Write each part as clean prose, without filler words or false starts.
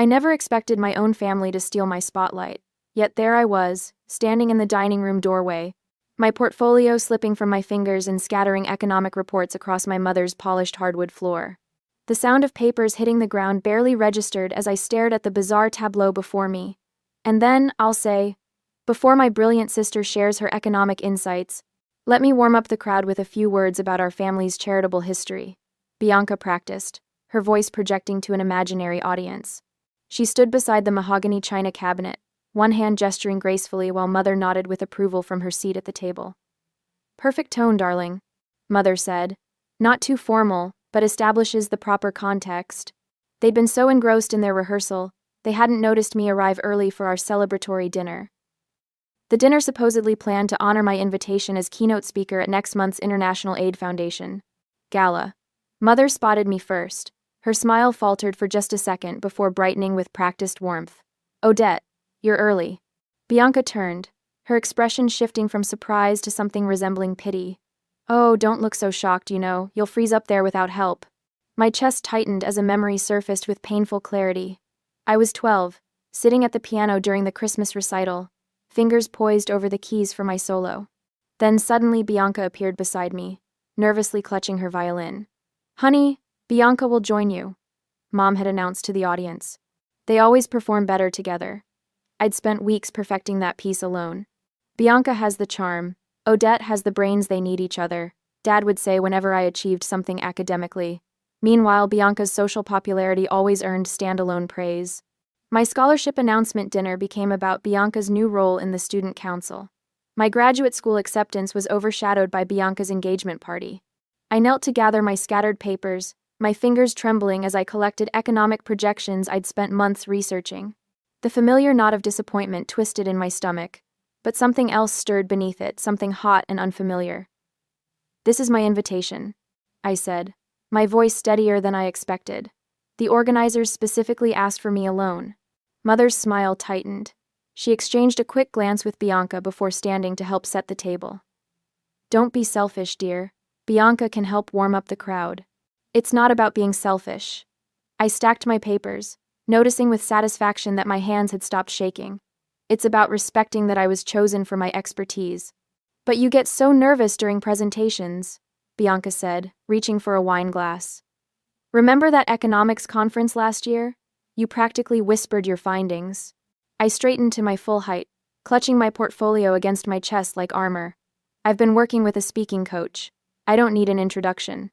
I never expected my own family to steal my spotlight, yet there I was, standing in the dining room doorway, my portfolio slipping from my fingers and scattering economic reports across my mother's polished hardwood floor. The sound of papers hitting the ground barely registered as I stared at the bizarre tableau before me. And then, I'll say, before my brilliant sister shares her economic insights, let me warm up the crowd with a few words about our family's charitable history. Bianca practiced, her voice projecting to an imaginary audience. She stood beside the mahogany china cabinet, one hand gesturing gracefully while Mother nodded with approval from her seat at the table. "Perfect tone, darling," Mother said. "Not too formal, but establishes the proper context." They'd been so engrossed in their rehearsal, they hadn't noticed me arrive early for our celebratory dinner. The dinner supposedly planned to honor my invitation as keynote speaker at next month's International Aid Foundation Gala. Mother spotted me first. Her smile faltered for just a second before brightening with practiced warmth. "Odette, you're early." Bianca turned, her expression shifting from surprise to something resembling pity. "Oh, don't look so shocked, you'll freeze up there without help." My chest tightened as a memory surfaced with painful clarity. I was 12, sitting at the piano during the Christmas recital, fingers poised over the keys for my solo. Then suddenly Bianca appeared beside me, nervously clutching her violin. "Honey, Bianca will join you," Mom had announced to the audience. They always perform better together. I'd spent weeks perfecting that piece alone. Bianca has the charm, Odette has the brains, they need each other, Dad would say whenever I achieved something academically. Meanwhile, Bianca's social popularity always earned standalone praise. My scholarship announcement dinner became about Bianca's new role in the student council. My graduate school acceptance was overshadowed by Bianca's engagement party. I knelt to gather my scattered papers, my fingers trembling as I collected economic projections I'd spent months researching. The familiar knot of disappointment twisted in my stomach, but something else stirred beneath it, something hot and unfamiliar. "This is my invitation," I said, my voice steadier than I expected. "The organizers specifically asked for me alone." Mother's smile tightened. She exchanged a quick glance with Bianca before standing to help set the table. "Don't be selfish, dear. Bianca can help warm up the crowd." "It's not about being selfish." I stacked my papers, noticing with satisfaction that my hands had stopped shaking. "It's about respecting that I was chosen for my expertise." "But you get so nervous during presentations," Bianca said, reaching for a wine glass. "Remember that economics conference last year? You practically whispered your findings." I straightened to my full height, clutching my portfolio against my chest like armor. "I've been working with a speaking coach. I don't need an introduction."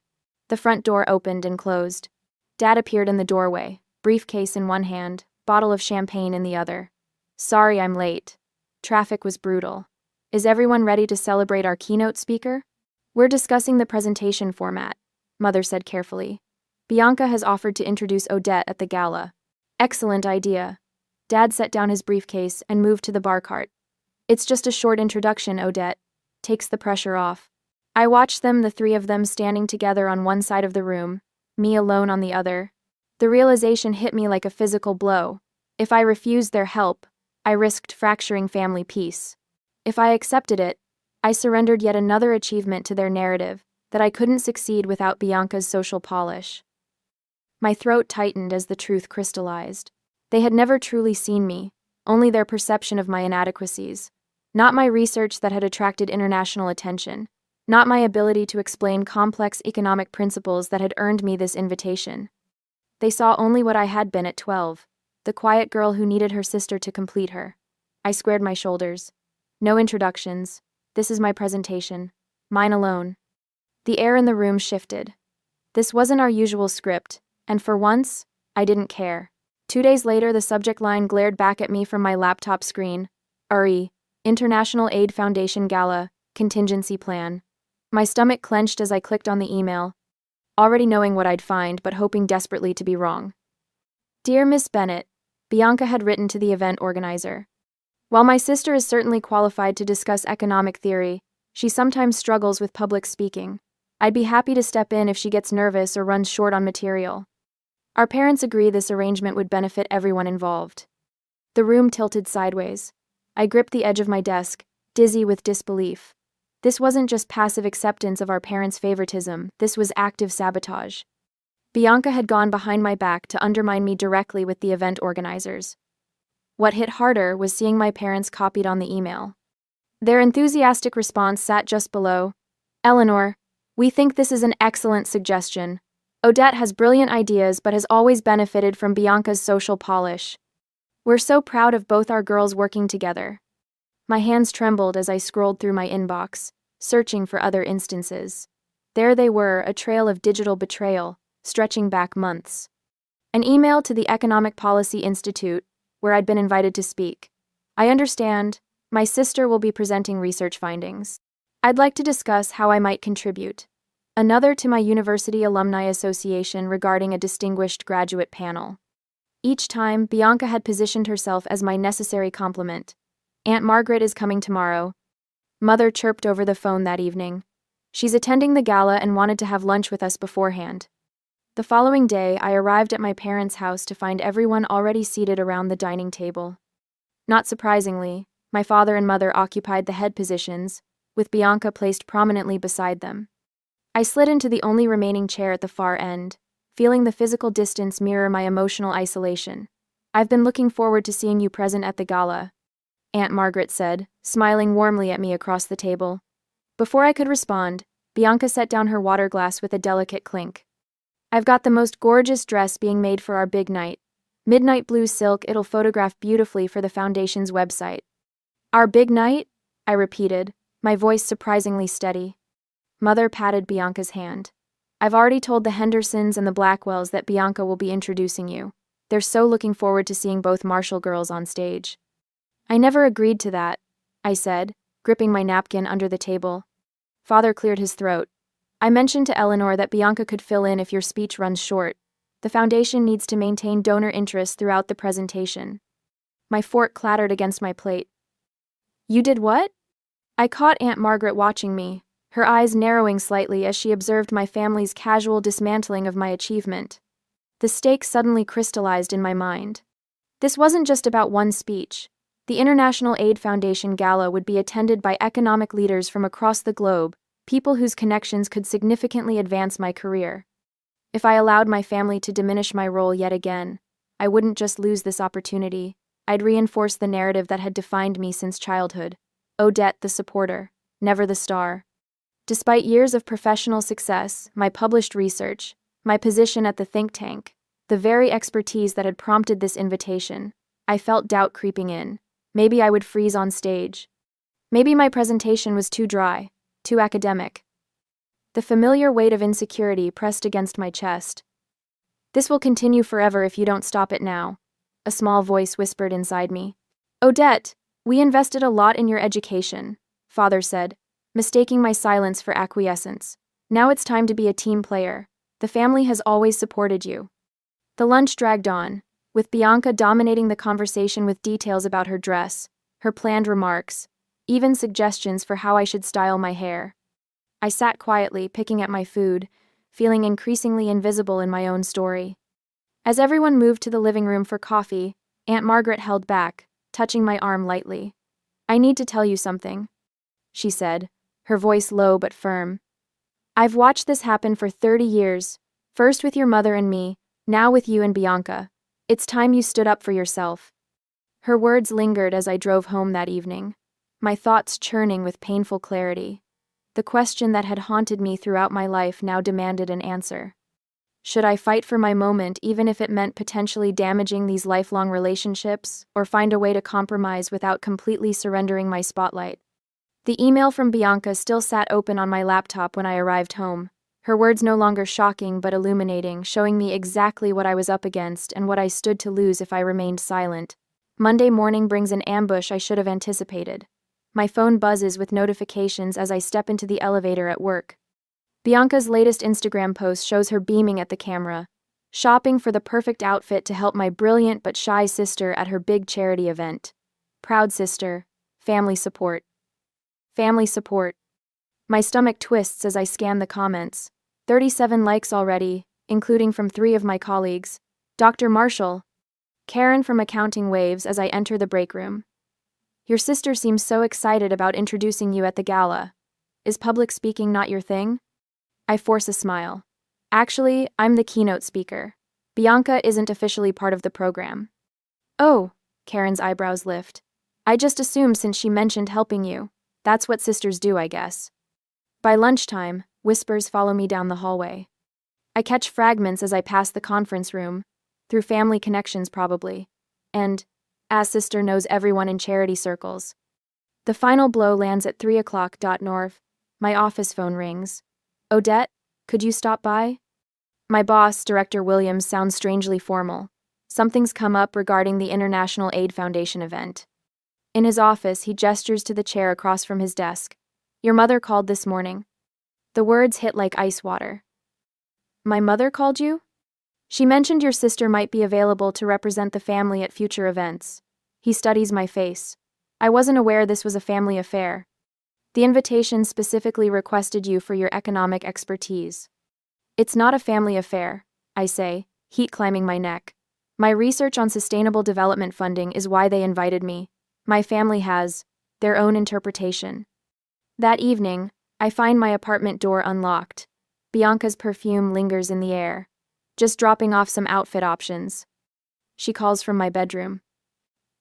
The front door opened and closed. Dad appeared in the doorway, briefcase in one hand, bottle of champagne in the other. "Sorry I'm late. Traffic was brutal. Is everyone ready to celebrate our keynote speaker?" "We're discussing the presentation format," Mother said carefully. "Bianca has offered to introduce Odette at the gala." "Excellent idea." Dad set down his briefcase and moved to the bar cart. "It's just a short introduction, Odette. Takes the pressure off." I watched them, the three of them standing together on one side of the room, me alone on the other. The realization hit me like a physical blow. If I refused their help, I risked fracturing family peace. If I accepted it, I surrendered yet another achievement to their narrative, that I couldn't succeed without Bianca's social polish. My throat tightened as the truth crystallized. They had never truly seen me, only their perception of my inadequacies. Not my research that had attracted international attention. Not my ability to explain complex economic principles that had earned me this invitation. They saw only what I had been at 12, the quiet girl who needed her sister to complete her. I squared my shoulders. "No introductions. This is my presentation. Mine alone." The air in the room shifted. This wasn't our usual script, and for once, I didn't care. 2 days later, the subject line glared back at me from my laptop screen. URI, International Aid Foundation Gala, Contingency Plan. My stomach clenched as I clicked on the email, already knowing what I'd find but hoping desperately to be wrong. "Dear Miss Bennett," Bianca had written to the event organizer. "While my sister is certainly qualified to discuss economic theory, she sometimes struggles with public speaking. I'd be happy to step in if she gets nervous or runs short on material. Our parents agree this arrangement would benefit everyone involved." The room tilted sideways. I gripped the edge of my desk, dizzy with disbelief. This wasn't just passive acceptance of our parents' favoritism, this was active sabotage. Bianca had gone behind my back to undermine me directly with the event organizers. What hit harder was seeing my parents copied on the email. Their enthusiastic response sat just below. "Eleanor, we think this is an excellent suggestion. Odette has brilliant ideas but has always benefited from Bianca's social polish. We're so proud of both our girls working together." My hands trembled as I scrolled through my inbox, searching for other instances. There they were, a trail of digital betrayal, stretching back months. An email to the Economic Policy Institute, where I'd been invited to speak. "I understand. My sister will be presenting research findings. I'd like to discuss how I might contribute." Another to my University Alumni Association regarding a distinguished graduate panel. Each time, Bianca had positioned herself as my necessary complement. "Aunt Margaret is coming tomorrow." Mother chirped over the phone that evening. "She's attending the gala and wanted to have lunch with us beforehand." The following day, I arrived at my parents' house to find everyone already seated around the dining table. Not surprisingly, my father and mother occupied the head positions, with Bianca placed prominently beside them. I slid into the only remaining chair at the far end, feeling the physical distance mirror my emotional isolation. "I've been looking forward to seeing you present at the gala," Aunt Margaret said, smiling warmly at me across the table. Before I could respond, Bianca set down her water glass with a delicate clink. "I've got the most gorgeous dress being made for our big night. Midnight blue silk, it'll photograph beautifully for the foundation's website." "Our big night?" I repeated, my voice surprisingly steady. Mother patted Bianca's hand. "I've already told the Hendersons and the Blackwells that Bianca will be introducing you. They're so looking forward to seeing both Marshall girls on stage." "I never agreed to that," I said, gripping my napkin under the table. Father cleared his throat. "I mentioned to Eleanor that Bianca could fill in if your speech runs short. The foundation needs to maintain donor interest throughout the presentation." My fork clattered against my plate. "You did what?" I caught Aunt Margaret watching me, her eyes narrowing slightly as she observed my family's casual dismantling of my achievement. The stakes suddenly crystallized in my mind. This wasn't just about one speech. The International Aid Foundation Gala would be attended by economic leaders from across the globe, people whose connections could significantly advance my career. If I allowed my family to diminish my role yet again, I wouldn't just lose this opportunity, I'd reinforce the narrative that had defined me since childhood. Odette the supporter, never the star. Despite years of professional success, my published research, my position at the think tank, the very expertise that had prompted this invitation, I felt doubt creeping in. Maybe I would freeze on stage. Maybe my presentation was too dry, too academic. The familiar weight of insecurity pressed against my chest. "This will continue forever if you don't stop it now," a small voice whispered inside me. "Odette, we invested a lot in your education," Father said, mistaking my silence for acquiescence. "Now it's time to be a team player. The family has always supported you." The lunch dragged on, with Bianca dominating the conversation with details about her dress, her planned remarks, even suggestions for how I should style my hair. I sat quietly, picking at my food, feeling increasingly invisible in my own story. As everyone moved to the living room for coffee, Aunt Margaret held back, touching my arm lightly. "I need to tell you something," she said, her voice low but firm. "I've watched this happen for 30 years, first with your mother and me, now with you and Bianca. It's time you stood up for yourself." Her words lingered as I drove home that evening, my thoughts churning with painful clarity. The question that had haunted me throughout my life now demanded an answer. Should I fight for my moment even if it meant potentially damaging these lifelong relationships, or find a way to compromise without completely surrendering my spotlight? The email from Bianca still sat open on my laptop when I arrived home, her words no longer shocking but illuminating, showing me exactly what I was up against and what I stood to lose if I remained silent. Monday morning brings an ambush I should have anticipated. My phone buzzes with notifications as I step into the elevator at work. Bianca's latest Instagram post shows her beaming at the camera, shopping for the perfect outfit to help my brilliant but shy sister at her big charity event. Proud sister, family support. Family support. My stomach twists as I scan the comments. 37 likes already, including from 3 of my colleagues. Dr. Marshall. Karen from Accounting waves as I enter the break room. "Your sister seems so excited about introducing you at the gala. Is public speaking not your thing?" I force a smile. Actually, I'm the keynote speaker. Bianca isn't officially part of the program. Oh, Karen's eyebrows lift. I just assumed since she mentioned helping you. That's what sisters do, I guess. By lunchtime, whispers follow me down the hallway. I catch fragments as I pass the conference room, through family connections probably, and, as sister knows everyone in charity circles. The final blow lands at 3 o'clock. North. My office phone rings. Odette, could you stop by? My boss, Director Williams, sounds strangely formal. Something's come up regarding the International Aid Foundation event. In his office, he gestures to the chair across from his desk. Your mother called this morning. The words hit like ice water. My mother called you? She mentioned your sister might be available to represent the family at future events. He studies my face. I wasn't aware this was a family affair. The invitation specifically requested you for your economic expertise. It's not a family affair, I say, heat climbing my neck. My research on sustainable development funding is why they invited me. My family has their own interpretation. That evening, I find my apartment door unlocked. Bianca's perfume lingers in the air. Just dropping off some outfit options. She calls from my bedroom.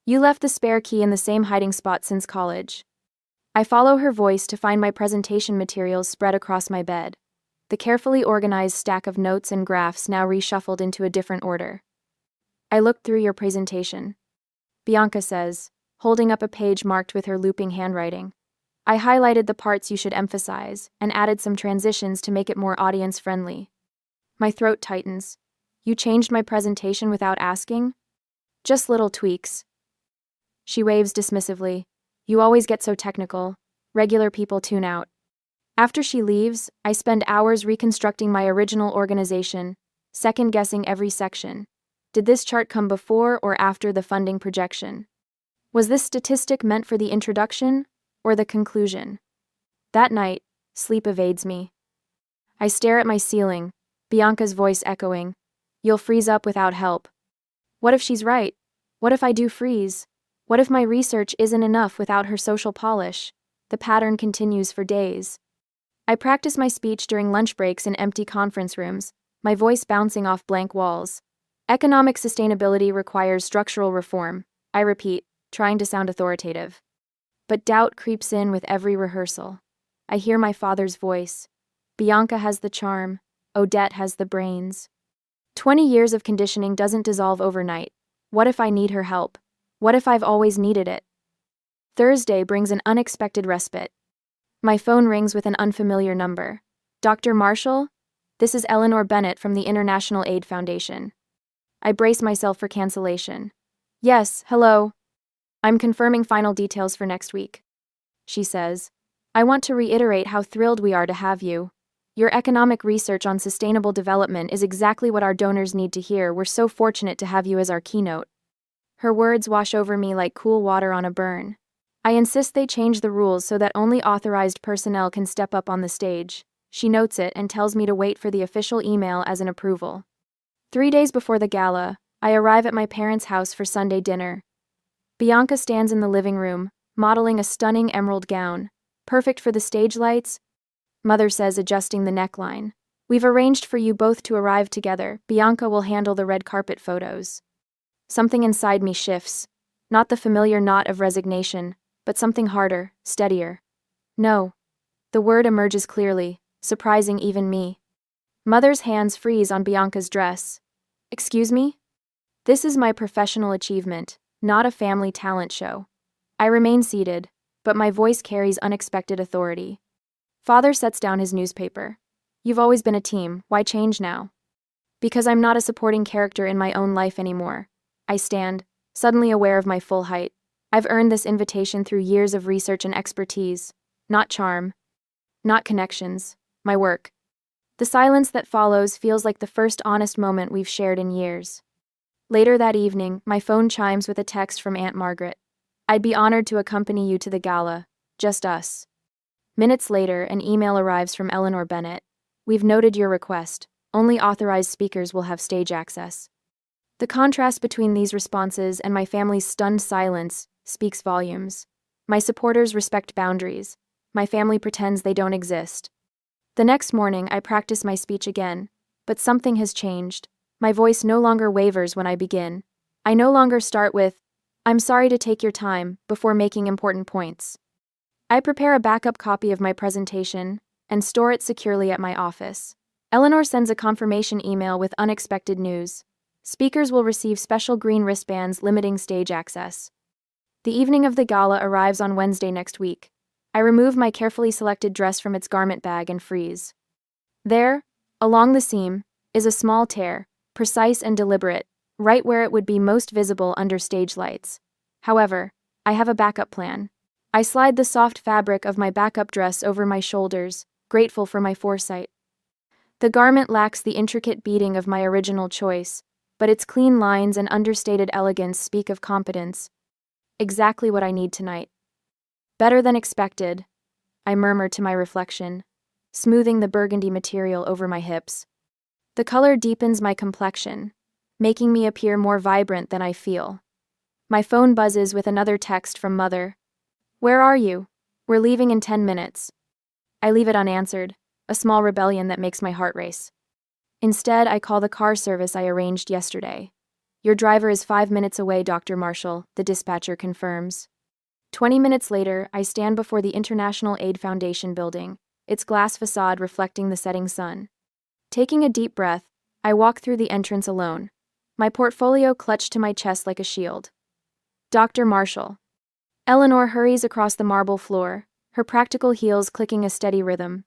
You left the spare key in the same hiding spot since college. I follow her voice to find my presentation materials spread across my bed. The carefully organized stack of notes and graphs now reshuffled into a different order. I looked through your presentation. Bianca says, holding up a page marked with her looping handwriting. I highlighted the parts you should emphasize and added some transitions to make it more audience-friendly. My throat tightens. You changed my presentation without asking? Just little tweaks. She waves dismissively. You always get so technical. Regular people tune out. After she leaves, I spend hours reconstructing my original organization, second-guessing every section. Did this chart come before or after the funding projection? Was this statistic meant for the introduction or the conclusion? That night, sleep evades me. I stare at my ceiling, Bianca's voice echoing. You'll freeze up without help. What if she's right? What if I do freeze? What if my research isn't enough without her social polish? The pattern continues for days. I practice my speech during lunch breaks in empty conference rooms, my voice bouncing off blank walls. Economic sustainability requires structural reform, I repeat, trying to sound authoritative. But doubt creeps in with every rehearsal. I hear my father's voice. Bianca has the charm, Odette has the brains. 20 years of conditioning doesn't dissolve overnight. What if I need her help? What if I've always needed it? Thursday brings an unexpected respite. My phone rings with an unfamiliar number. Dr. Marshall? This is Eleanor Bennett from the International Aid Foundation. I brace myself for cancellation. Yes, hello. I'm confirming final details for next week. She says, I want to reiterate how thrilled we are to have you. Your economic research on sustainable development is exactly what our donors need to hear. We're so fortunate to have you as our keynote. Her words wash over me like cool water on a burn. I insist they change the rules so that only authorized personnel can step up on the stage. She notes it and tells me to wait for the official email as an approval. 3 days before the gala, I arrive at my parents' house for Sunday dinner. Bianca stands in the living room, modeling a stunning emerald gown. Perfect for the stage lights? Mother says, adjusting the neckline. We've arranged for you both to arrive together. Bianca will handle the red carpet photos. Something inside me shifts. Not the familiar knot of resignation, but something harder, steadier. No. The word emerges clearly, surprising even me. Mother's hands freeze on Bianca's dress. Excuse me? This is my professional achievement, not a family talent show. I remain seated, but my voice carries unexpected authority. Father sets down his newspaper. You've always been a team, why change now? Because I'm not a supporting character in my own life anymore. I stand, suddenly aware of my full height. I've earned this invitation through years of research and expertise. Not charm. Not connections. My work. The silence that follows feels like the first honest moment we've shared in years. Later that evening, my phone chimes with a text from Aunt Margaret. I'd be honored to accompany you to the gala. Just us. Minutes later, an email arrives from Eleanor Bennett. We've noted your request. Only authorized speakers will have stage access. The contrast between these responses and my family's stunned silence speaks volumes. My supporters respect boundaries. My family pretends they don't exist. The next morning, I practice my speech again. But something has changed. My voice no longer wavers when I begin. I no longer start with, "I'm sorry to take your time," before making important points. I prepare a backup copy of my presentation and store it securely at my office. Eleanor sends a confirmation email with unexpected news. Speakers will receive special green wristbands limiting stage access. The evening of the gala arrives on Wednesday next week. I remove my carefully selected dress from its garment bag and freeze. There, along the seam, is a small tear, precise and deliberate, right where it would be most visible under stage lights. However, I have a backup plan. I slide the soft fabric of my backup dress over my shoulders, grateful for my foresight. The garment lacks the intricate beading of my original choice, but its clean lines and understated elegance speak of competence. Exactly what I need tonight. Better than expected, I murmur to my reflection, smoothing the burgundy material over my hips. The color deepens my complexion, making me appear more vibrant than I feel. My phone buzzes with another text from Mother. "Where are you? We're leaving in 10 minutes. I leave it unanswered, a small rebellion that makes my heart race. Instead, I call the car service I arranged yesterday. "Your driver is 5 minutes away, Dr. Marshall," the dispatcher confirms. 20 minutes later, I stand before the International Aid Foundation building, its glass facade reflecting the setting sun. Taking a deep breath, I walk through the entrance alone, my portfolio clutched to my chest like a shield. "Dr. Marshall." Eleanor hurries across the marble floor, her practical heels clicking a steady rhythm.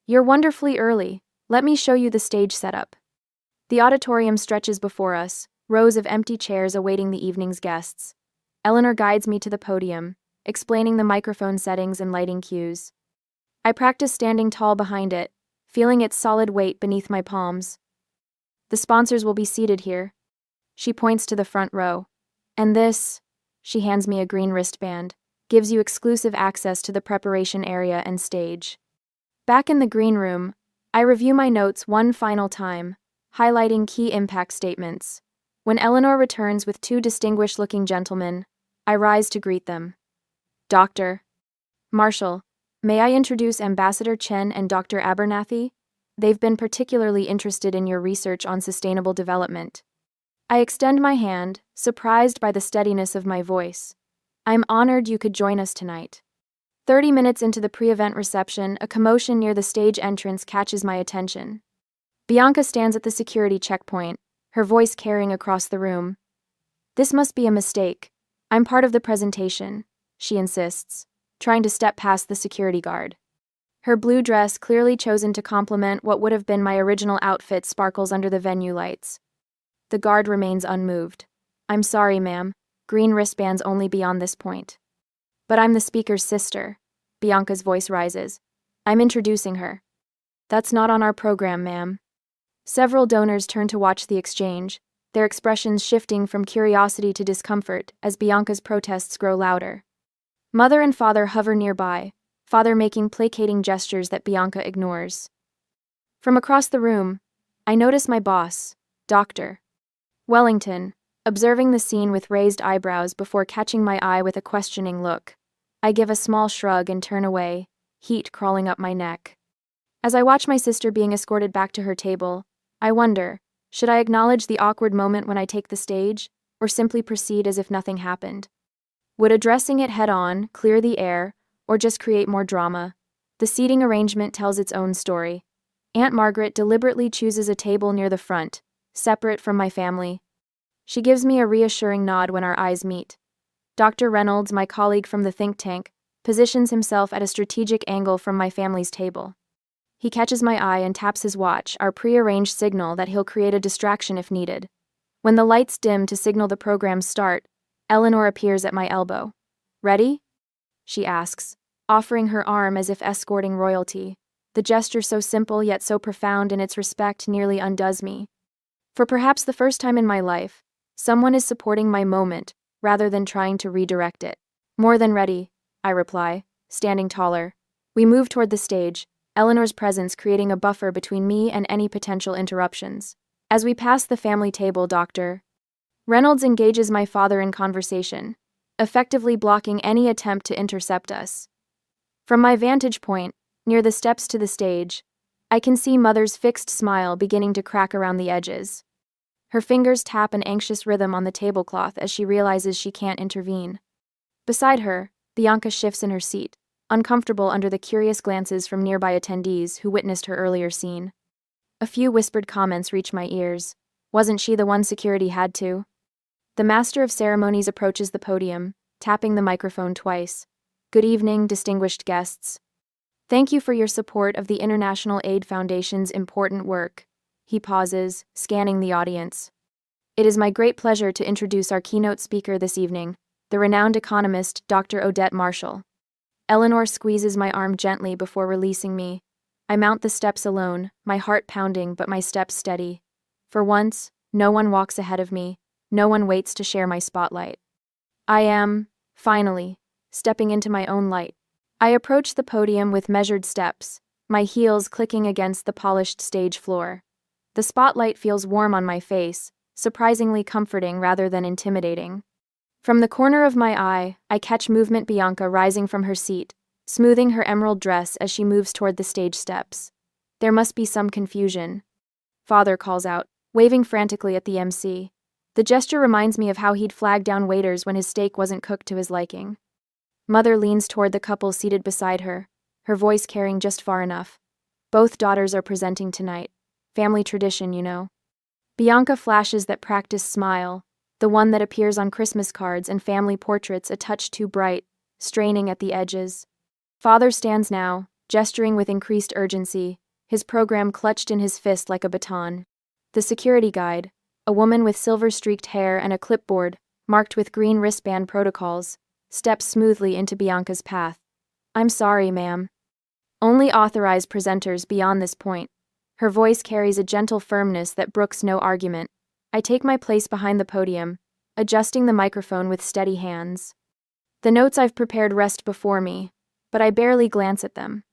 "You're wonderfully early. Let me show you the stage setup." The auditorium stretches before us, rows of empty chairs awaiting the evening's guests. Eleanor guides me to the podium, explaining the microphone settings and lighting cues. I practice standing tall behind it, feeling its solid weight beneath my palms. "The sponsors will be seated here." She points to the front row. "And this," she hands me a green wristband, "gives you exclusive access to the preparation area and stage." Back in the green room, I review my notes one final time, highlighting key impact statements. When Eleanor returns with two distinguished-looking gentlemen, I rise to greet them. "Dr. Marshall, may I introduce Ambassador Chen and Dr. Abernathy? They've been particularly interested in your research on sustainable development." I extend my hand, surprised by the steadiness of my voice. "I'm honored you could join us tonight." 30 minutes into the pre-event reception, a commotion near the stage entrance catches my attention. Bianca stands at the security checkpoint, her voice carrying across the room. "This must be a mistake. I'm part of the presentation," she insists, trying to step past the security guard. Her blue dress, clearly chosen to complement what would have been my original outfit, sparkles under the venue lights. The guard remains unmoved. "I'm sorry, ma'am. Green wristbands only beyond this point." "But I'm the speaker's sister." Bianca's voice rises. "I'm introducing her." "That's not on our program, ma'am." Several donors turn to watch the exchange, their expressions shifting from curiosity to discomfort as Bianca's protests grow louder. Mother and father hover nearby, father making placating gestures that Bianca ignores. From across the room, I notice my boss, Dr. Wellington, observing the scene with raised eyebrows before catching my eye with a questioning look. I give a small shrug and turn away, heat crawling up my neck. As I watch my sister being escorted back to her table, I wonder, should I acknowledge the awkward moment when I take the stage, or simply proceed as if nothing happened? Would addressing it head-on clear the air, or just create more drama? The seating arrangement tells its own story. Aunt Margaret deliberately chooses a table near the front, separate from my family. She gives me a reassuring nod when our eyes meet. Dr. Reynolds, my colleague from the think tank, positions himself at a strategic angle from my family's table. He catches my eye and taps his watch, our pre-arranged signal that he'll create a distraction if needed. When the lights dim to signal the program's start, Eleanor appears at my elbow. "Ready?" she asks, offering her arm as if escorting royalty. The gesture, so simple yet so profound in its respect, nearly undoes me. For perhaps the first time in my life, someone is supporting my moment, rather than trying to redirect it. "More than ready," I reply, standing taller. We move toward the stage, Eleanor's presence creating a buffer between me and any potential interruptions. As we pass the family table, Dr. Reynolds engages my father in conversation, effectively blocking any attempt to intercept us. From my vantage point, near the steps to the stage, I can see Mother's fixed smile beginning to crack around the edges. Her fingers tap an anxious rhythm on the tablecloth as she realizes she can't intervene. Beside her, Bianca shifts in her seat, uncomfortable under the curious glances from nearby attendees who witnessed her earlier scene. A few whispered comments reach my ears. Wasn't she the one security had to? The master of ceremonies approaches the podium, tapping the microphone twice. Good evening, distinguished guests. Thank you for your support of the International Aid Foundation's important work. He pauses, scanning the audience. It is my great pleasure to introduce our keynote speaker this evening, the renowned economist, Dr. Odette Marshall. Eleanor squeezes my arm gently before releasing me. I mount the steps alone, my heart pounding but my steps steady. For once, no one walks ahead of me, no one waits to share my spotlight. I am, finally, stepping into my own light. I approach the podium with measured steps, my heels clicking against the polished stage floor. The spotlight feels warm on my face, surprisingly comforting rather than intimidating. From the corner of my eye, I catch movement Bianca rising from her seat, smoothing her emerald dress as she moves toward the stage steps. There must be some confusion. Father calls out, waving frantically at the MC. The gesture reminds me of how he'd flag down waiters when his steak wasn't cooked to his liking. Mother leans toward the couple seated beside her, her voice carrying just far enough. Both daughters are presenting tonight. Family tradition, you know. Bianca flashes that practiced smile, the one that appears on Christmas cards and family portraits a touch too bright, straining at the edges. Father stands now, gesturing with increased urgency, his program clutched in his fist like a baton. The security guide, a woman with silver-streaked hair and a clipboard, marked with green wristband protocols, steps smoothly into Bianca's path. I'm sorry, ma'am. Only authorized presenters beyond this point. Her voice carries a gentle firmness that brooks no argument. I take my place behind the podium, adjusting the microphone with steady hands. The notes I've prepared rest before me, but I barely glance at them.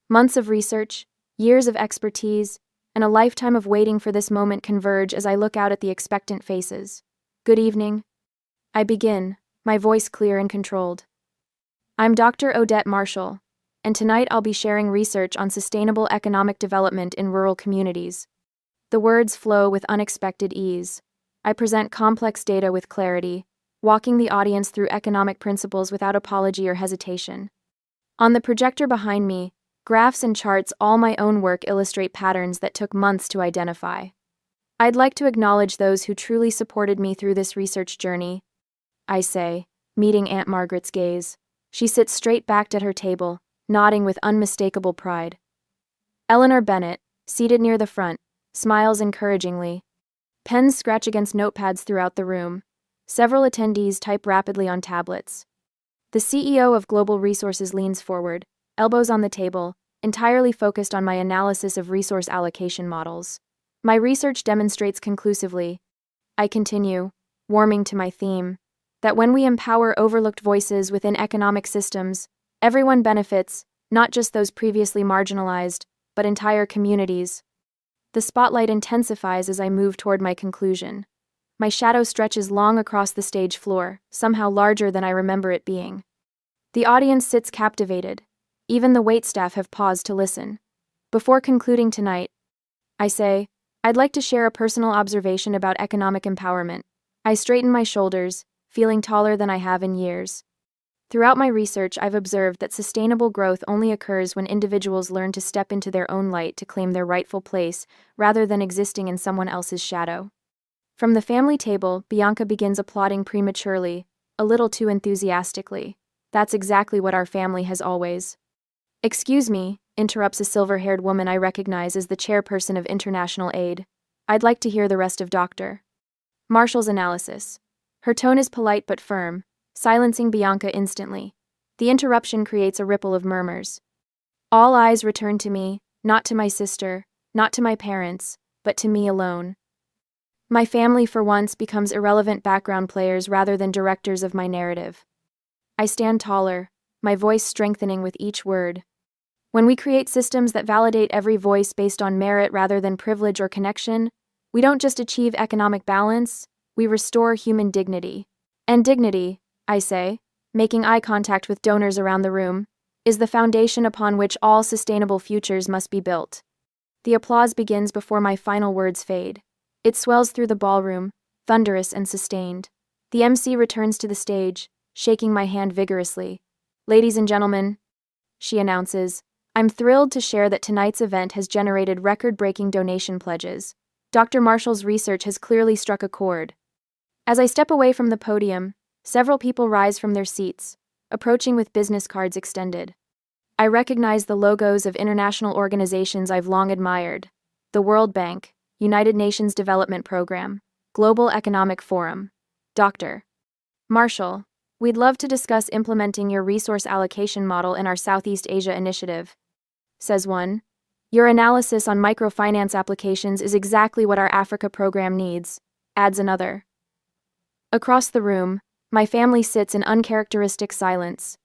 Months of research, years of expertise, and a lifetime of waiting for this moment converge as I look out at the expectant faces. Good evening. I begin, my voice clear and controlled. I'm Dr. Odette Marshall, and tonight I'll be sharing research on sustainable economic development in rural communities. The words flow with unexpected ease. I present complex data with clarity, walking the audience through economic principles without apology or hesitation. On the projector behind me, graphs and charts, all my own work, illustrate patterns that took months to identify. I'd like to acknowledge those who truly supported me through this research journey, I say, meeting Aunt Margaret's gaze. She sits straight-backed at her table, nodding with unmistakable pride. Eleanor Bennett, seated near the front, smiles encouragingly. Pens scratch against notepads throughout the room. Several attendees type rapidly on tablets. The CEO of Global Resources leans forward, elbows on the table, entirely focused on my analysis of resource allocation models. My research demonstrates conclusively, I continue, warming to my theme, that when we empower overlooked voices within economic systems, everyone benefits, not just those previously marginalized, but entire communities. The spotlight intensifies as I move toward my conclusion. My shadow stretches long across the stage floor, somehow larger than I remember it being. The audience sits captivated. Even the waitstaff have paused to listen. Before concluding tonight, I say, I'd like to share a personal observation about economic empowerment. I straighten my shoulders, feeling taller than I have in years. Throughout my research, I've observed that sustainable growth only occurs when individuals learn to step into their own light to claim their rightful place, rather than existing in someone else's shadow. From the family table, Bianca begins applauding prematurely, a little too enthusiastically. That's exactly what our family has always. Excuse me, interrupts a silver-haired woman I recognize as the chairperson of International Aid. I'd like to hear the rest of Dr. Marshall's analysis. Her tone is polite but firm, silencing Bianca instantly. The interruption creates a ripple of murmurs. All eyes return to me, not to my sister, not to my parents, but to me alone. My family for once becomes irrelevant background players rather than directors of my narrative. I stand taller, my voice strengthening with each word. When we create systems that validate every voice based on merit rather than privilege or connection, we don't just achieve economic balance, we restore human dignity. And dignity, I say, making eye contact with donors around the room, is the foundation upon which all sustainable futures must be built. The applause begins before my final words fade. It swells through the ballroom, thunderous and sustained. The MC returns to the stage, shaking my hand vigorously. "Ladies and gentlemen," she announces, "I'm thrilled to share that tonight's event has generated record-breaking donation pledges. Dr. Marshall's research has clearly struck a chord." As I step away from the podium, several people rise from their seats, approaching with business cards extended. I recognize the logos of international organizations I've long admired: the World Bank, United Nations Development Program, Global Economic Forum. "Dr. Marshall, we'd love to discuss implementing your resource allocation model in our Southeast Asia initiative," says one. "Your analysis on microfinance applications is exactly what our Africa program needs," adds another. Across the room, my family sits in uncharacteristic silence.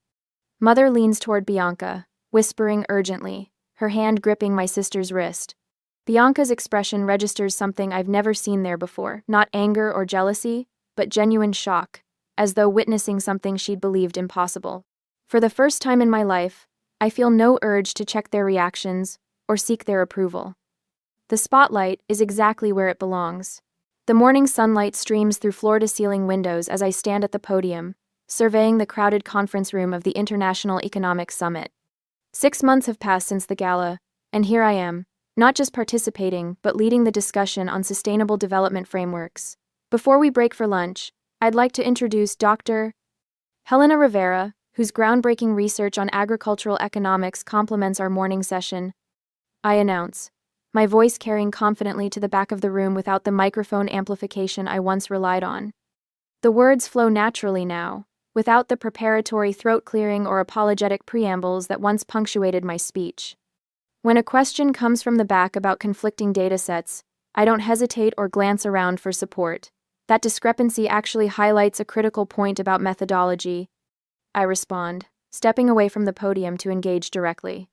Mother leans toward Bianca, whispering urgently, her hand gripping my sister's wrist. Bianca's expression registers something I've never seen there before, not anger or jealousy, but genuine shock, as though witnessing something she'd believed impossible. For the first time in my life, I feel no urge to check their reactions or seek their approval. The spotlight is exactly where it belongs. The morning sunlight streams through floor-to-ceiling windows as I stand at the podium, surveying the crowded conference room of the International Economic Summit. 6 months have passed since the gala, and here I am, not just participating, but leading the discussion on sustainable development frameworks. Before we break for lunch, I'd like to introduce Dr. Helena Rivera, whose groundbreaking research on agricultural economics complements our morning session, I announce, my voice carrying confidently to the back of the room without the microphone amplification I once relied on. The words flow naturally now, without the preparatory throat-clearing or apologetic preambles that once punctuated my speech. When a question comes from the back about conflicting datasets, I don't hesitate or glance around for support. That discrepancy actually highlights a critical point about methodology, I respond, stepping away from the podium to engage directly.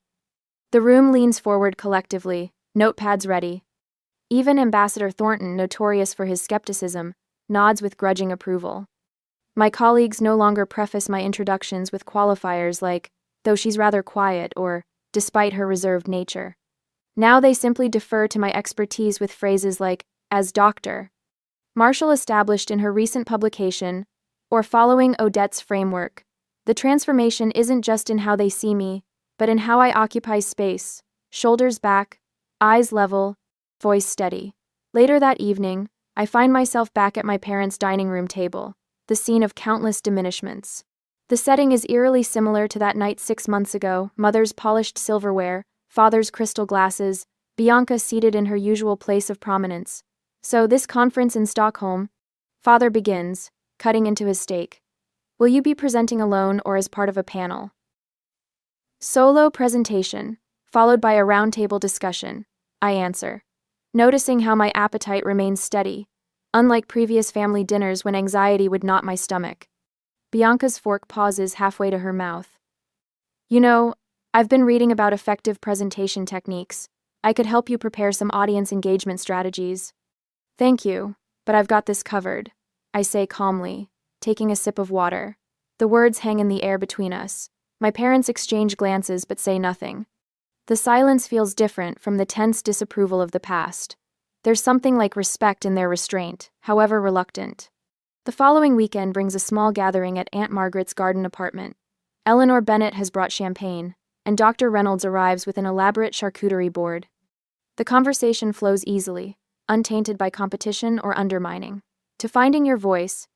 The room leans forward collectively, notepads ready. Even Ambassador Thornton, notorious for his skepticism, nods with grudging approval. My colleagues no longer preface my introductions with qualifiers like, "though she's rather quiet," or "despite her reserved nature." Now they simply defer to my expertise with phrases like, "as Dr. Marshall established in her recent publication," or "following Odette's framework." The transformation isn't just in how they see me, but in how I occupy space, shoulders back, eyes level, voice steady. Later that evening, I find myself back at my parents' dining room table, the scene of countless diminishments. The setting is eerily similar to that night 6 months ago: mother's polished silverware, father's crystal glasses, Bianca seated in her usual place of prominence. "So this conference in Stockholm," father begins, cutting into his steak. "Will you be presenting alone or as part of a panel?" "Solo presentation, followed by a roundtable discussion," I answer, noticing how my appetite remains steady, unlike previous family dinners when anxiety would knot my stomach. Bianca's fork pauses halfway to her mouth. "You know, I've been reading about effective presentation techniques. I could help you prepare some audience engagement strategies." "Thank you, but I've got this covered," I say calmly, taking a sip of water. The words hang in the air between us. My parents exchange glances but say nothing. The silence feels different from the tense disapproval of the past. There's something like respect in their restraint, however reluctant. The following weekend brings a small gathering at Aunt Margaret's garden apartment. Eleanor Bennett has brought champagne, and Dr. Reynolds arrives with an elaborate charcuterie board. The conversation flows easily, untainted by competition or undermining. "To finding your voice,"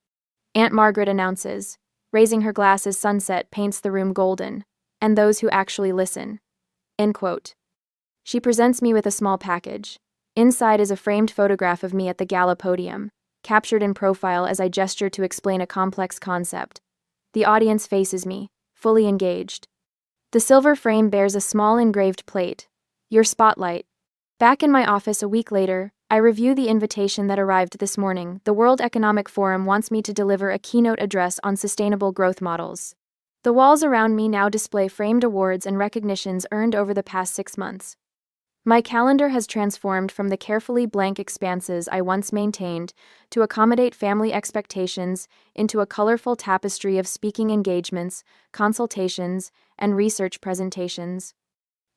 Aunt Margaret announces, raising her glass as sunset paints the room golden, "and those who actually listen." End quote. She presents me with a small package. Inside is a framed photograph of me at the gala podium, captured in profile as I gesture to explain a complex concept. The audience faces me, fully engaged. The silver frame bears a small engraved plate, "Your spotlight." Back in my office a week later, I review the invitation that arrived this morning. The World Economic Forum wants me to deliver a keynote address on sustainable growth models. The walls around me now display framed awards and recognitions earned over the past 6 months. My calendar has transformed from the carefully blank expanses I once maintained to accommodate family expectations into a colorful tapestry of speaking engagements, consultations, and research presentations.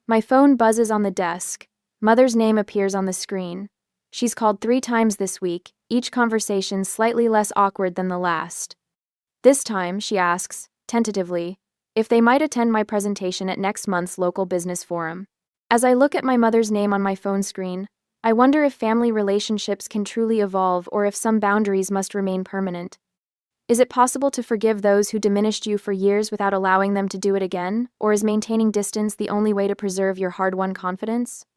My phone buzzes on the desk, Mother's name appears on the screen. She's called 3 times this week, each conversation slightly less awkward than the last. This time, she asks, tentatively, if they might attend my presentation at next month's local business forum. As I look at my mother's name on my phone screen, I wonder if family relationships can truly evolve or if some boundaries must remain permanent. Is it possible to forgive those who diminished you for years without allowing them to do it again, or is maintaining distance the only way to preserve your hard-won confidence?